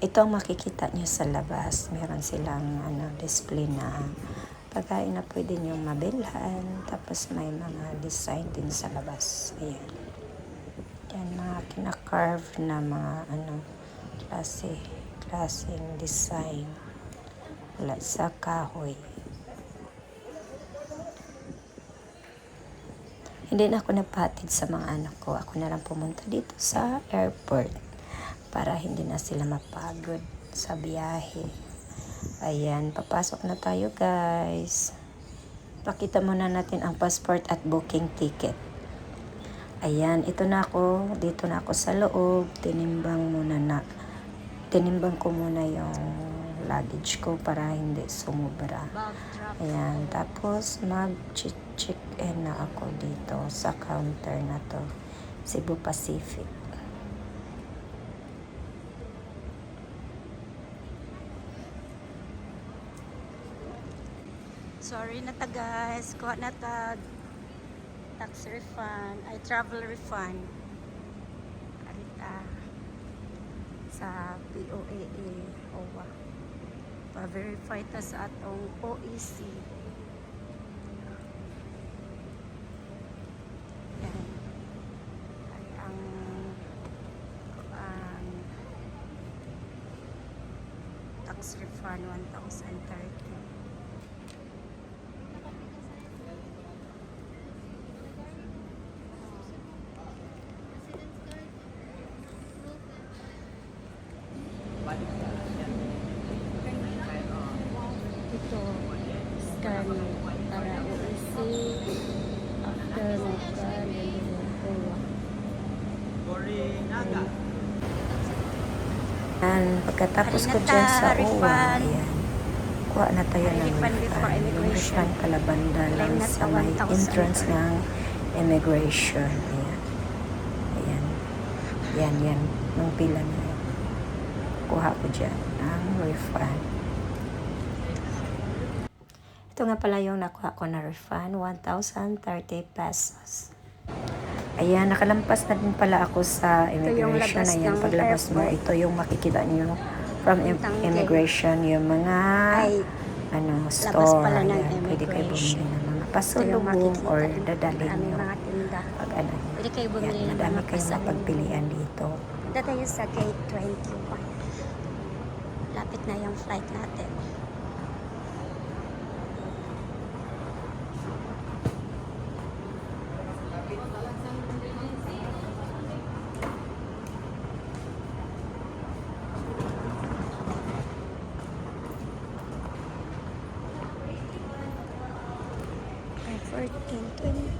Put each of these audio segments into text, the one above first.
Ito ang makikita nyo sa labas. Meron silang display na pagkain na pwede nyo mabilhan. Tapos may mga design din sa labas. Ayan. Yan, mga kina-carve na mga klaseng design. Wala sa kahoy. Hindi na ako nagpahatid sa mga anak ko. Ako na lang pumunta dito sa airport para hindi na sila mapagod sa biyahe. Ayan, papasok na tayo guys. Pakita muna natin ang passport at booking ticket. Ayan, ito na ako. Dito na ako sa loob. Tinimbang ko muna yung luggage ko para hindi sumubra. Ayan, tapos mag-check-in na ako dito sa counter na to. Cebu Pacific. Sorry na ta guys, kuha na ta tax refund, ay travel refund. Arita sa POAA, OWA. Pa-verify ta sa atong OEC. Yan. Ay ang tax refund 1,030. Ito, scan para OEC after mag-scan and pagkatapos ko dyan sa OWA, ayan, kuha na tayo ng refund kalabanda lang sa may entrance ng immigration. Ayan, nung pila na yun. Kuha ko dyan ang refund. Ito nga pala yung nakuha ko na refund, 1,030 pesos. Ayan, nakalampas na din pala ako sa immigration. Ayan, paglabas mo, ito yung makikita niyo from immigration, yung mga store. Ayan, pwede kayo bumili ng mga pasulubong or dadalhin nyo. Pag pwede kayo bumili ng madami mga kayong mapagpilian dito. Punta tayo sa gate 21. Lapit na yung flight natin. Ay, 14:20.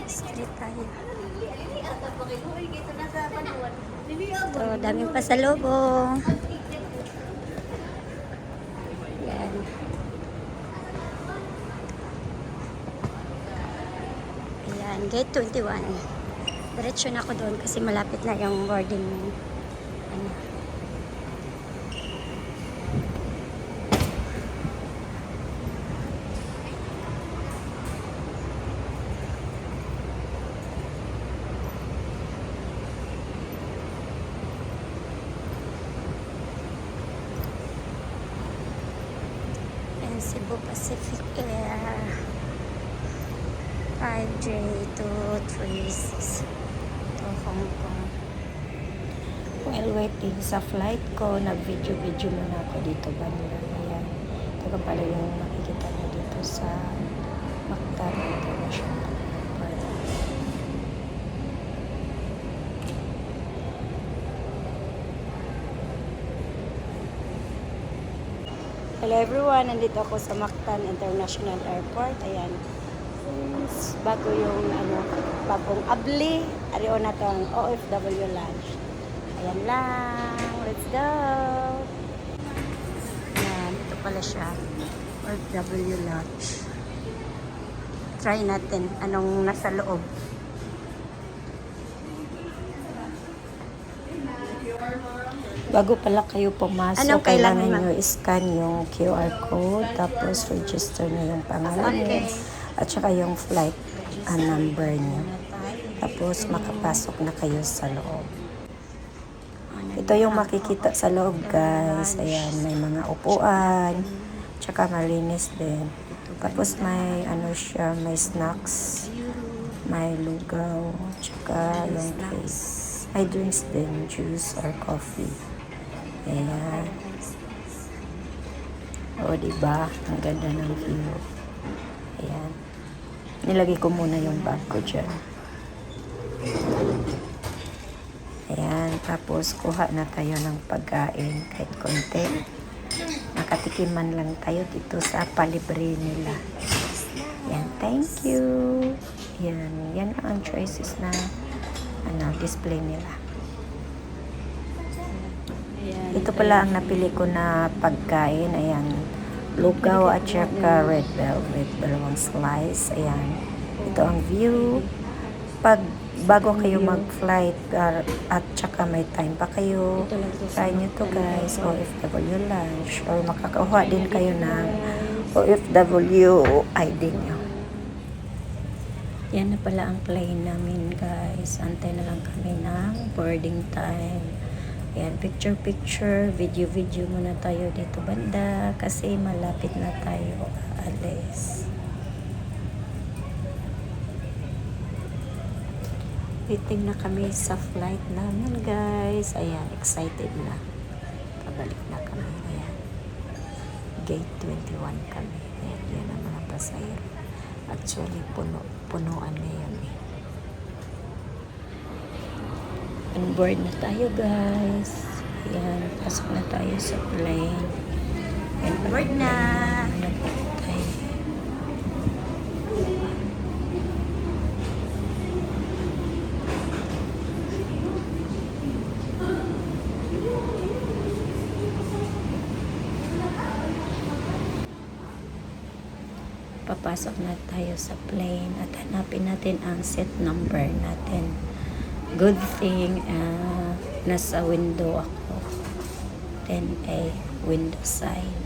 Street tayo. Ito, daming pasalubong. Yan. Ayan, gate 21. Diretso na ako doon kasi malapit na yung boarding. Cebu Pacific Air 5J236 to Hong Kong. While waiting sa flight ko, nag-video muna ako dito banda. Ayan. Ito pala yung makikita nyo dito sa Mactan International Airport. Hello everyone, nandito ako sa Mactan International Airport. Ayan. Bago yung bagong abli, ariyo na tong OFW Lounge. Ayan lang. Let's go. Ayan, ito pala siya. OFW Lounge. Try natin anong nasa loob. Bago pala kayo pumasok, kailangan nyo i-scan yung QR code, tapos register nyo yung pangalan nyo, at saka yung flight number nyo. Tapos makapasok na kayo sa loob. Ito yung makikita sa loob, guys. Ayan, may mga upuan. Tsaka malinis din. Tapos may ano siya, may snacks. May lugaw. Tsaka yung cake. May drinks din, juice or coffee. Ayan. O, diba? Ang ganda ng view. Ayan. Nilagay ko muna yung bag ko dyan. Ayan. Tapos, kuha na tayo ng pagkain kahit konti. Nakatikiman lang tayo dito sa palibre nila. Ayan. Thank you. Ayan. Yan ang choices na display nila. Ito pala ang napili ko na pagkain. Ayan. Lugaw at saka red velvet. Dalawang slice. Ayan. Ito ang view. Bago kayo mag-flight at saka may time pa kayo, try nyo to guys, OFW lunch, or makakakuha din kayo ng OFW ID nyo. Yan na pala ang plane namin guys. Antay na lang kami ng boarding time. Yan, picture, video muna tayo dito banda kasi malapit na tayo aalis. Waiting na kami sa flight namin guys. Ayan, excited na. Pabalik na kami. Ayan. Gate 21 kami. Ayan, yan ang mga pasahero. Actually, punuan ngayon eh. On board na tayo guys. Ayan, pasok na tayo sa plane. Ayan, board na! Papasok na tayo sa plane at hanapin natin ang seat number natin. Good thing nasa window ako. 10A window side.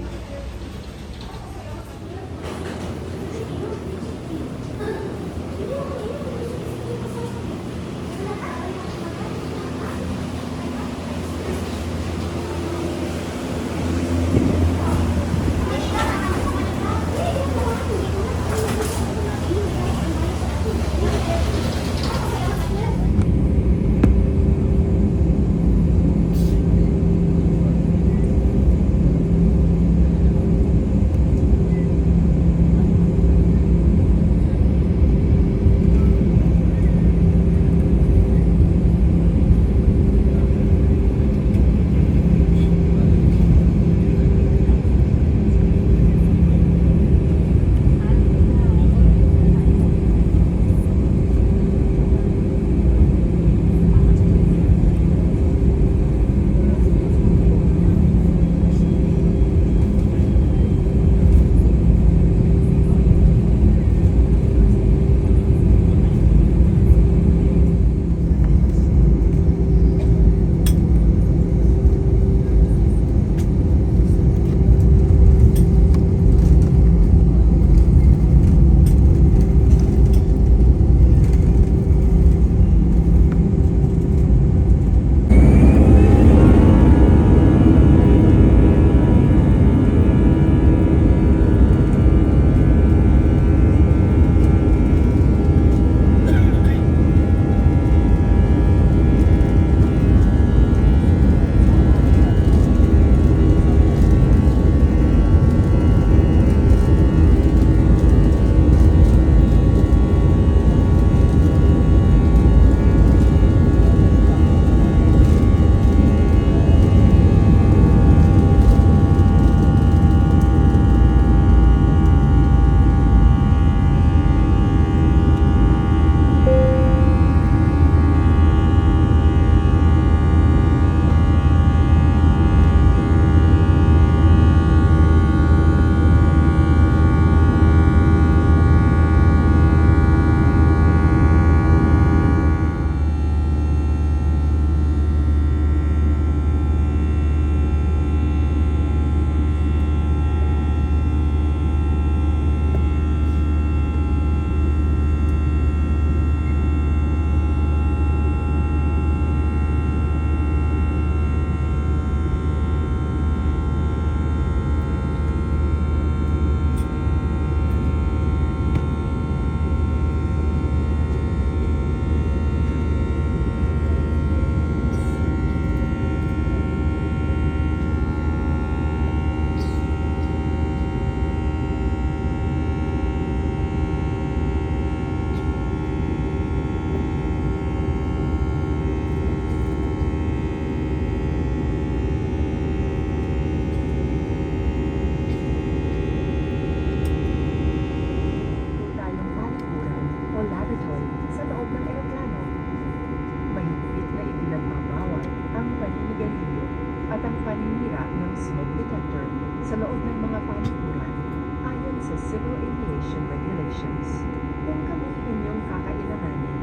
sa Civil Aviation Regulations. Kung kami inyong kakailanganin,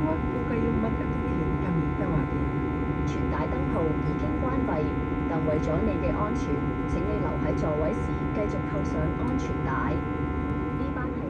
huwag po kayong mag-atubili kami tawagin. 全帶燈號已經關閉，但為咗你嘅安全，請你留喺座位時繼續扣上安全帶。呢班係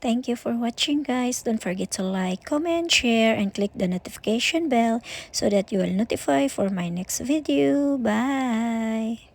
Thank you for watching, guys. Don't forget to like, comment, share, and click the notification bell so that you will notify for my next video. Bye!